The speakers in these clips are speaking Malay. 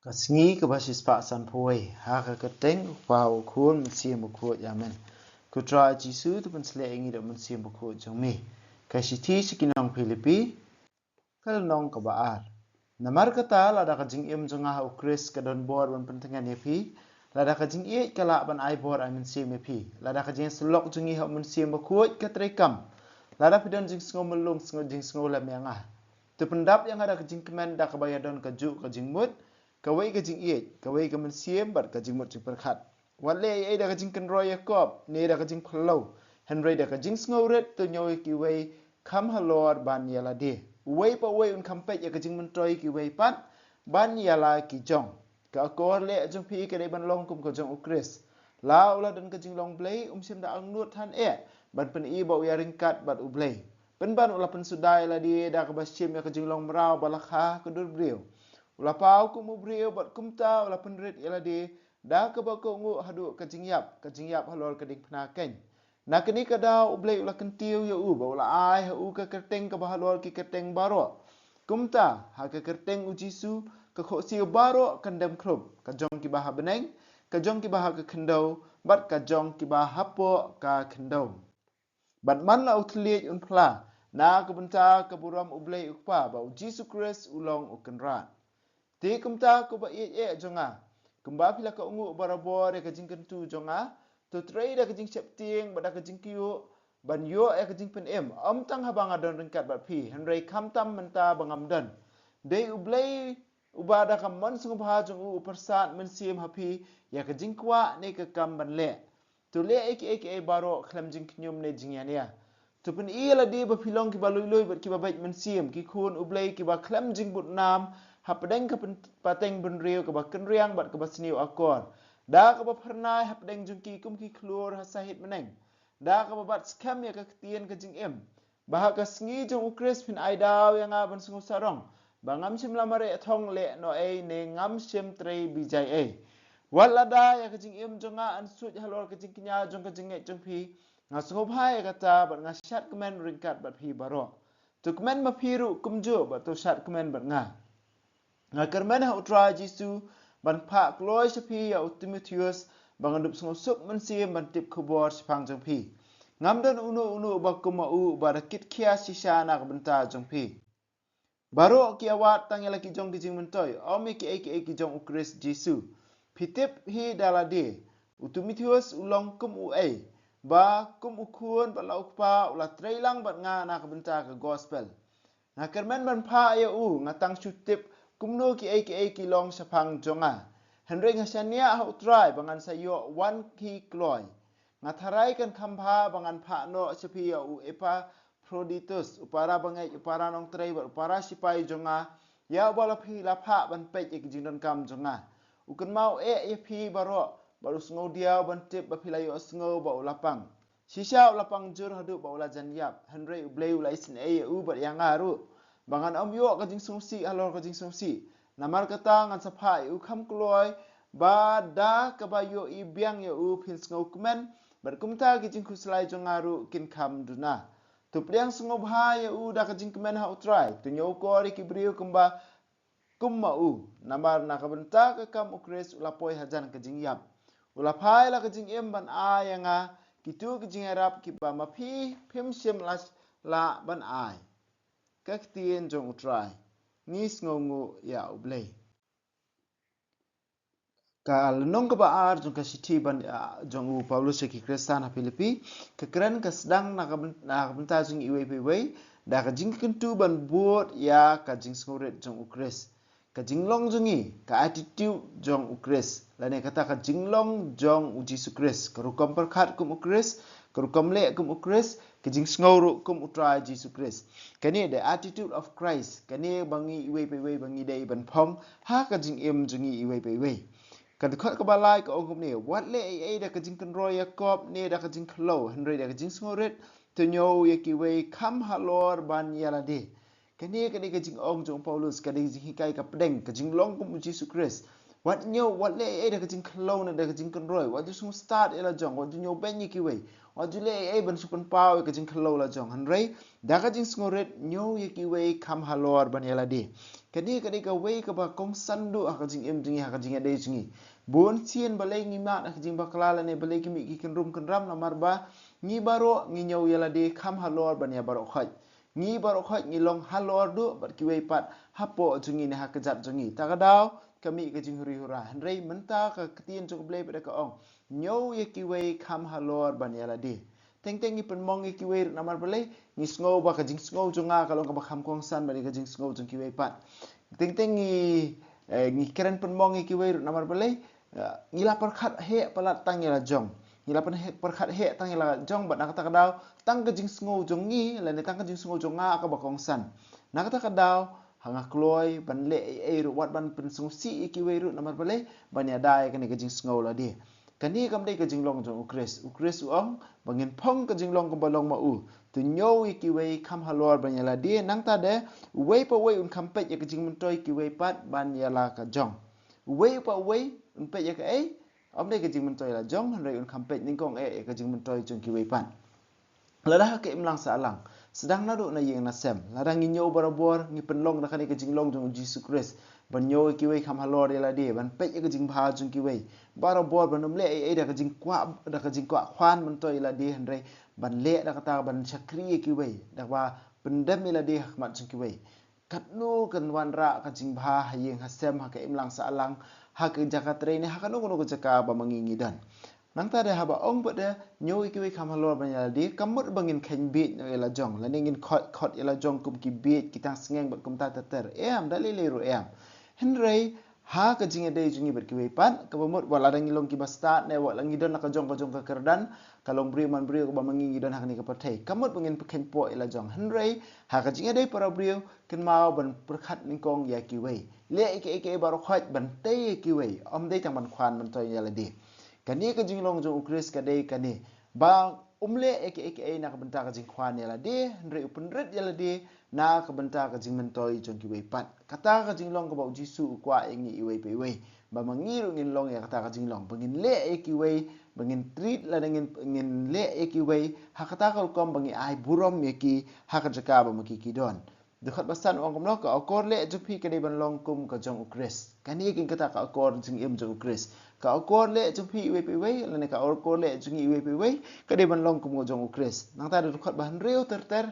Kasngi ke basis pak san poi ha ka keteng pau kun mensia mukut yamen kutra jisu tu pensele ingi dak mensia mukut jongmi kasiti sikinong Filipi kal nong ka baar namar kata lada ka jing im jongah ukris ka don bor ban pentengan yepi lada ka jing ie kala ban ai bor ai mensia mepi lada ka jing selok jongi ha mensia mukut ka trekam lada pidon jing sngo melung sngo jing sngo lam yangah tu pendap yang ada ka jing kemen dak ka bayadon ka ju ka jing mut kawai ka jing iet kawai ka mensiem bat ka jing mut jing perkhat wale ai da ka jing kan roy yakob ne da ka jing phlo henry da ka jing sngoret to nyoi ki wei kam halor ban yala de wei pa wei un kam pet ya ka jing mentroi ki wei pat ban yala ki jong ka ko le jong pi ka de ban long kum ko jong ukris la ula dan ka jing long blei sim da ang nut han ban pen i ba ya ringkat bat u blei pen ban ula pen sudai la di da ka basim ya ka jing long mrau balakha ka dur brio ula pau ku mu brio bat kumta ula penrit ila di da ka ba ko ngu hadu ka jingyap halor ka dik pna ken na kini ka da ublei ula kentiu ya u ba ula ai ha u ka kerteng ka ba halor ki kerteng baro kumta ha ka kerteng u jisu ka kho siu baro kandam krup ka jong ki ba ha beneng ka jong ki ba ha ka kendo bat ka jong ki ba hapo ka kendo bat man la utliet un pla na ka benta ka buram ublei ukpa ba u jisu kris ulong ukenrat ti kumta ko ba jonga kumba pila ka ungu barabo de ka jingkan tu jonga to trade da ka jing septing ba da ka jing kiu ban yo ka jing pen tang habang adon ringkat ba pi henry kamtam menta bangam dan de ublei ubada ka man sung bha jong u persat men sim hapi ya ka jing kwa ne ka kam ban le to le ek baro khlam jing knyum ne jing ya ne to pen la di ba pilong ki ba lui ba ki ba bait men sim ki khun ublei ki ba khlam jing but nam hapdeng ka pateng bun riu ka ba kenriang bat ka ba sniu akor da ka ba pernai hapdeng jungki kum ki klur hasahit meneng da ka ba bat skam ya ka tien ka jing bah ka sngi jong ukris pin aidaw yang aban sungu sarong bangam sim lamare thong le no e ne ngam sim tre bijai walada ya ka jing jonga an sut halor ka jing knya jong ka jing jong pi ngasungu bhai ka ta bat ngashat kemen ringkat bat pi baro tu kemen ma piru kumju bat tu shat kemen bat nga kermen ha utra jisu ban pa kloi sapi ya Timotheus bangadup sungsup mensim ban tip kubor sipang jongpi ngamdan unu bakuma u barakit kia sisa nak benta jongpi baro ki awat tang laki jong kijing mentoy omi ki ki jong ukris jisu pitip hi dalade Timotheus ulong kum ba kum ukun ba laukpa ula trailang bat nga nak benta ke gospel kermen ban pa ya ngatang syutip kumno ki long sapang jonga henry ngasania ha utrai bangan sayo wan ki kloi ngatharai kan khampa bangan pha no sapia u epa proditus upara bangai upara nong trai upara sipai jonga ya bala phi la pha ban pe ek jingdon kam jonga ukan mau phi baro baru sngo dia ban tip ba philayo sngo ba ulapang sisa ulapang jur hadu ba ula janyap henry ublei ula isin u ba yang aru bangan yo ka jing sungsi alor ka jing sungsi namar kata ngan sapai u kham kloi ba da ka ba yo i biang yo u phin sngo kumen bar kumta ki jing khuslai jongaru kin kham duna tu priang sngo bha yo u da ka jing kumen ha utrai tu nyo ko ri ki brio kumba kumma u namar na ka benta ka kam ukres ulapoi hajan ka jing yap ulapai la ka jing ban a yanga kitu ki jing arab ki ba ma phi phim sim la ban ai các tiên jong utrai ngis ngongu ya ublei ka lenong ka baar jong ka siti ban jong u Paulus ki Kristan ha Filipi ka keren ka sedang na benta jing iwe da ka jing kentu ban buat ya ka jing sngoret jong ukris ka jing long jongi ka attitude jong ukris lane kata ka jing long jong u Jesu Kris ka rukom perkhat kum ukris ka rukom le kum ukris ka jing sngoru kum utrai Jesu Kris kani the attitude of Christ kani bangi iwe bangi dei ban phong ha ka jing jongi iwe kan khot ka balai ka ongum ne wat le da ka jing kan roy yakob ne da ka jing khlo henry da ka jing sngoret to nyo ye ki we kham halor ban yala de kani ka jing ong jong Paulus ka jing hikai ka pedeng ka jing long kum Jesu Kris wat nyo wat le da kajing klo na da kajing konroi wat ju sung start ela jong wat ju nyo ben yi kiwe wat ju le ban supan pau kajing klo la jong hanrei da kajing sngoret nyo yi kiwe kam halor ban ela de kadi ka we ka ba kong sandu kajing em jingi kajing ade jingi bon sien balai ngi ma kajing baklala ne balai kimi ki kenrum kenram na marba ngi baro ngi nyo ela de kam halor ban ya baro khaj ngi baro khaj ngi long halor du bat kiwe pat hapo jingi ne hakajat jingi takadaw kami ke jing huri hura hanrei menta ka ketien jong blei pada ka ong nyau ye kiwe kam halor ban yala de teng ni penmong ye kiwe namar blei ni sngo ba ka jing sngo jonga kalong ka ba kham kong san ba ka jing sngo jong kiwe pat teng ni keren penmong ye kiwe namar blei ni la perkhat he palat tang yala jong ni la perkhat he tang yala jong ba nak ta daw tang ka jing sngo jong ni la ne tang ka jing sngo jonga ka ba kong san nak ta daw hanga kloi ban le ru wat ban pen sung si kiwe ru namar bale ban ya dai kan ke jing sngo la de kan ni kam dei ke jing long jong ukres ong bangin phong ke jing long ko balong ma u tu nyo kiwe kam halor ban ya la de nang ta de we pa we un kam pe ke jing mun toy kiwe pat ban ya la ka jong we pa we un pe ya ke ai om dei ke jing mun toy la jong han rei un kam pe ning kong ke jing mun toy jong kiwe pan la dah ke imlang sa lang sedang nadu na yeng na sem ladang nginyo barabor ngi penlong na kani ke jinglong jong Jesus Christ ban nyo kiwe kam halor la de ban pe ke jing bha jong kiwe barabor ban umle da ke jing kwa khwan man toy la de hanre ban le da kata ban chakri kiwe da ba pendem la de hakmat jong kiwe katnu kan wan ra ka jing bha yeng ha sem ha ke imlang sa lang ha ke jakatre ne ha kanu ko jaka ba mangingi dan nang ta de haba ong pada nyo kiwe kam halor ban ya de kamut bangin khen bit no ela jong la ningin khot ela jong kum ki bit kita sengeng bat kum ta ter em dalile ru em henrei ha ka jinge de jungi ber kiwe pan ka bamut wala dang ilong ki basta ne wa langi don ka jong ka kerdan kalong bri man bri ko ba mangi don hakni ka pathai kamut bangin khen po ela jong henrei ha ka jinge de para bri ken mau ban perkhat ningkong ya kiwe le ke baro khot ban te kiwe om de tang ban khwan man toy ya la de kani ka jinglong jong ukris ka dei kani ba umle eke na ka benta ka jing khwan ya la de nre upenret ya la de na ka benta ka jing mentoi jong ki wei pat kata ka jinglong ka ba jisu kwa ingi iwei pe wei ba mangiru ngin long ya kata ka jinglong bangin le eki wei bangin treat la ngin le eki wei ha kata ka kom bangi ai burom yeki ha ka jaka ba maki kidon dekhat basan ong kom ka akor le jupi ka dei ban long kum ka jong ukris kani kin kata ka akor jing im jong ukris ka akor le jupi iwe pe wei la ne ka akor le jing iwe pe wei ka dei ban long kum ka jong ukris nang ta dekhat ban reu ter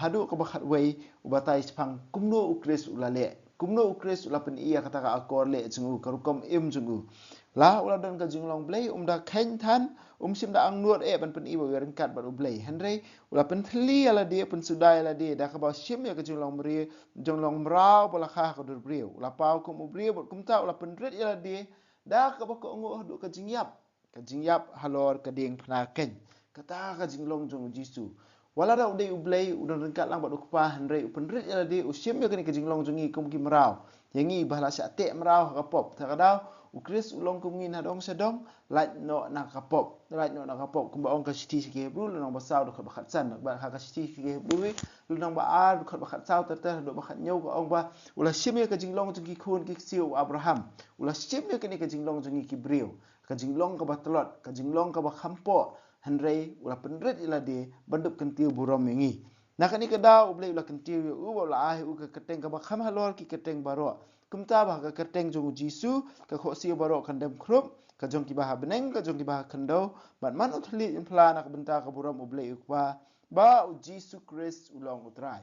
hadu ka bakhat wei ubatai chpang kumno ukris ulale kumno ukris ulapen iya kata ka akor le jing ka rukom im jong la ula don ka jinglong blei da khen than sim da ang nuot ban pen iwa wer kat ba blei henrei ula pen thli ala dia pen sudai ala dia da ka ba sim ya ka jinglong mri jinglong mrau bala kha ka dur briu ula pau kum briu bot kum ta ula pen ret ala dia da ka ba ko ngo du ka jingyap halor ka ding phna ken kata ka jinglong jong jisu wala da udai ublei udon kat lang ba du pa henrei pen ret ala dia sim ya ka jinglong jongi kum ki mrau yangi bahla sa te mrau ka pop ta ka dau ukris ulong kumngin hadong sedong light no nakapop kumba ong ka siti sike bru lunong ba saw do khat san ba ha ka siti sike bru lunong ba ar khat ba khat saw ter do ba khat nyau ko ong ba ula shimye ka jinglong jung ki khun ki siu abraham ula shimye ka ni ka jinglong jung ki briu ka jinglong ka ba tlot ka jinglong ka ba khampo hanrei ula penret ila de bandup kentiu burom mengi nakani ka daw ublei ula kentiu u wala ai u ka keteng ka ba kham halor ki keteng baro kumta bah ka keteng jong jisu ka kho si baro kandam krup ka jong ki bah beneng ka jong ki bah kando bat man uthli in plan ka benta ka buram ublei ukwa ba jisu christ ulong utrai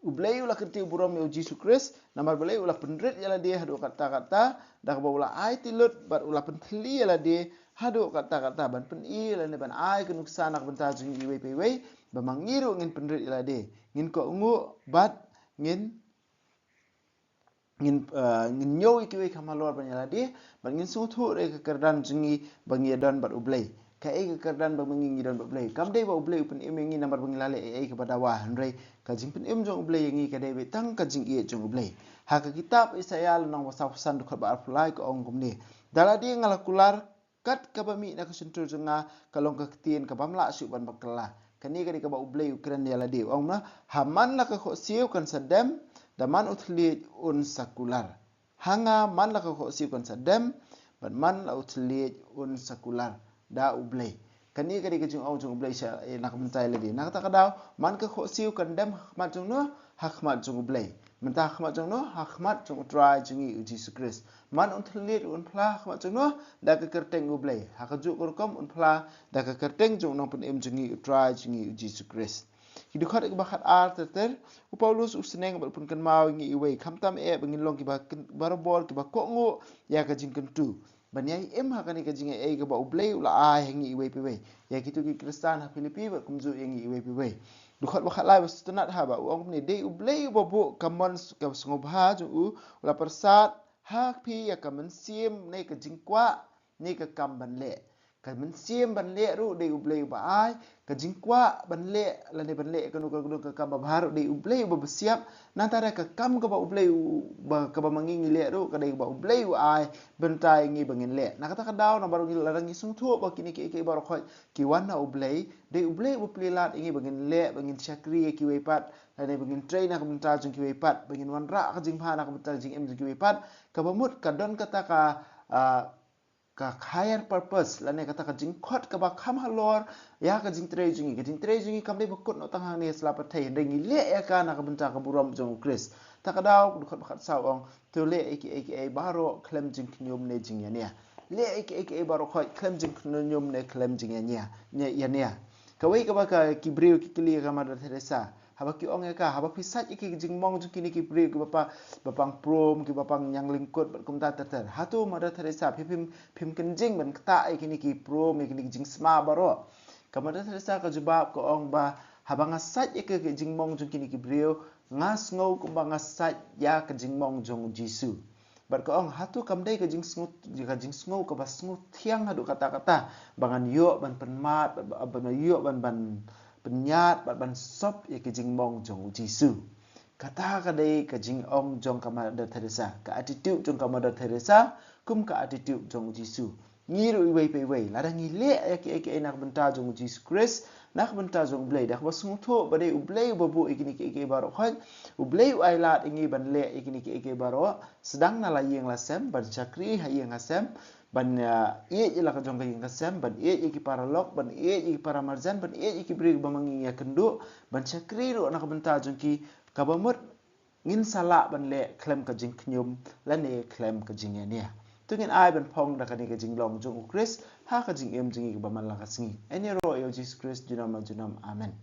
ublei ula kerti buram yo jisu christ namar belei ula penret yala dia hadu kata-kata dak ba ula ai tilut bat ula penthli yala dia hadu kata-kata ban pen i la ne ban ai ke nuksan ka benta jong i wei ba mangiru ngin penret yala dia ngin ko ungu bat ngin nyoy kiwe kamalor banyala dia bangin sutu re ke kerdan jingi bangi dan bat ublei ka ke kerdan ba mangi dan bat ublei kam dei ba ublei pen imengi nambar bangilale ke badawa hanrei ka jing pen im jong ublei ngi ka dei tang ka jing ie jong ublei ha ka kitab isaya nang wasa pesan dukhat ba apply ko ong kumni dala dia ngalakular kat ka ba mi na ka sentur jonga kalong ka ketien ka bamla su ban bakla kani ka ba ublei ukran dia la dia ong na haman la ka kho siu kan sadam daman uthli un sakular hanga man la ko si kon sadem ban man la utliet un sakular da ublay kani kadi kajung au jung ublay sha nak mentai lagi nak ta kadaw man ka ko siu kan dem mat jung no hakmat jung ublay mentah hakmat jung no hakmat jung try jungi Jesus Christ man utliet un pla hakmat jung no da ka kerteng ublay hakaju kurkom un pla da ka kerteng jung nong pen em jungi try jungi Jesus Christ hidu khat ik bakhat ar ter Paulus usneng bal pun kan mau ngi iwe khamtam bangin long ki ba barabol ki ba ko ngo ya ka jing kentu ban yai em ha kani ka jing ka ba ublei ula ai ngi iwe pe ya kitu ki kristan ha Filipi ba kumzu ngi iwe pe du khat bakhat lai bas tunat ha ba ong ni de ublei ba bo kamon ka sngob ha ju ula persat ha pi ya ka men siem nei ka jing kwa nei ka kam ban le ka men siem ban le ru de ublei ba ai ka jing kwa ban le la ne ban le ka nu ka kam ba haru de ublei ba siap nantara ka kam ka ba ublei ba ka ba mangi le ru ka de ba ublei ai ben tai ngi bangin le na kata ka daw na baru ngi la ngi sung thu ba kini ki ba ro khoi ki wan na ublei de ublei bu plilat ngi bangin le bangin chakri ki we pat la ne bangin train na ka ben ta jung ki we pat bangin wan ra ka jing pha na ka ben ta jing em ki we pat ka ba mut ka don kata ka ka higher purpose la ne kata ka jing khot ka ba kham halor ya ka jing tre jungi kam de bukut no tang hang ne sla pa thai de ngi le ya ka na ka benta ka buram jong Chris ta ka daw du khot bakhat saw ong to le aka baro klem jing knyom ne jing ya ne le aka baro khot klem jing knyom ne klem jing ya ne ka wei ka ba ka kibriu ki kli ka Mother Teresa haba ki ong ka haba pisat iki jing mong jung kini ki briu ki bapang prom ki bapang yang lingkut bat kum ta ter hatu Mother Teresa phim kenjing ban kta iki ni ki prom iki ni jing sma baro ka Mother Teresa ka jubab ko ong ba haba ngasat iki ki jing mong jung kini ki briu ngas ngau ku ba ngasat ya ka jing mong jung Jisu bat ko ong hatu kam dai ka jing sngu ka ba sngu thiang hadu kata bangan yo ban penmat ban yo ban penyat ban sop ya ke jing mong jong Jisu kata ka dei ka jing ong jong ka Mother Teresa ka attitude jong ka Mother Teresa kum ka attitude jong Jisu ngiru iwe pe we la ngi le ya ke nak benta jong Jesus Christ nak benta jong blai dak ba sung tho ba dei ublei ba bu ikini ke baro khoi ublei ai lat ingi ban le ikini ke baro sedang na la yeng la sem ban chakri ha yeng ha sem ban ye la ka jong ka yeng ka sem ban ye ki paralog ban ye ki paramarjan ban ye ki brig ba mangi ya kendu ban chakri ro nak benta jong ki ka ba mut ngin sala ban le klem ka jing knyum la ne klem ka jing ya ne tungin ai ban phong da kani ka jing long jong Chris ha ka jing em jing ba man la ka singi eni ro yo Jesus Christ junam amen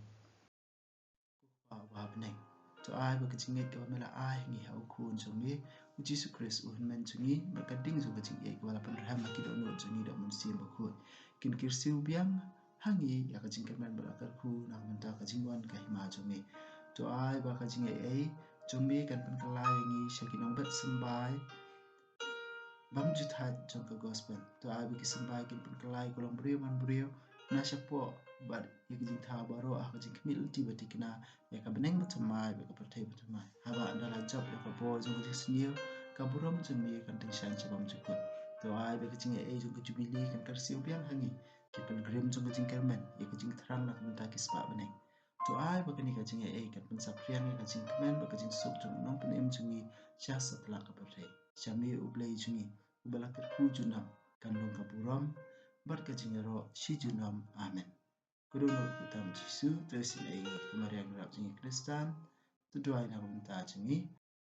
wa bneng to ai ba ka jing ngai ka mela ai ngi ha ku jong me Jesus Christ un men jungi ba ka ding jong ka jing e wala pan raham ki do no jungi da mun sim ba ku kin kir siu biang hangi ya ka jing ka men ba ka ku na man ta ka jing wan ka hima jong me to ai ba ka jing e jong me kan pan ka lai ngi shakinong bat sambai bam juthat jong ka gospel to ai bi sambai kin pun kalai kolom brio man brio na shapo bar yek jing tha baro a ka jing kmil ti batikna ya ka beneng batumai ba ka perthai batumai haba andala job ya ka bo jong ka snio ka burom jong mi kan ting shan chabam chukut to ai bi ka jing e jong ka jubili kan kar siu biang hangi ki pen grim jong ka jing kermen ya ka jing thrang na kan ta kispa beneng to ai ba ka ni ka jing e kan pen saprian ka jing kmen ba ka jing sok jong nong pen em jong ni cha satla ka perthai Shami ublay jungi ubalakir ku junam kandung kapuram bar kajingero si junam amen. Kuduno kutam Jisu tesin ay kumariang rap jungi Kristan tuduay na kumta jungi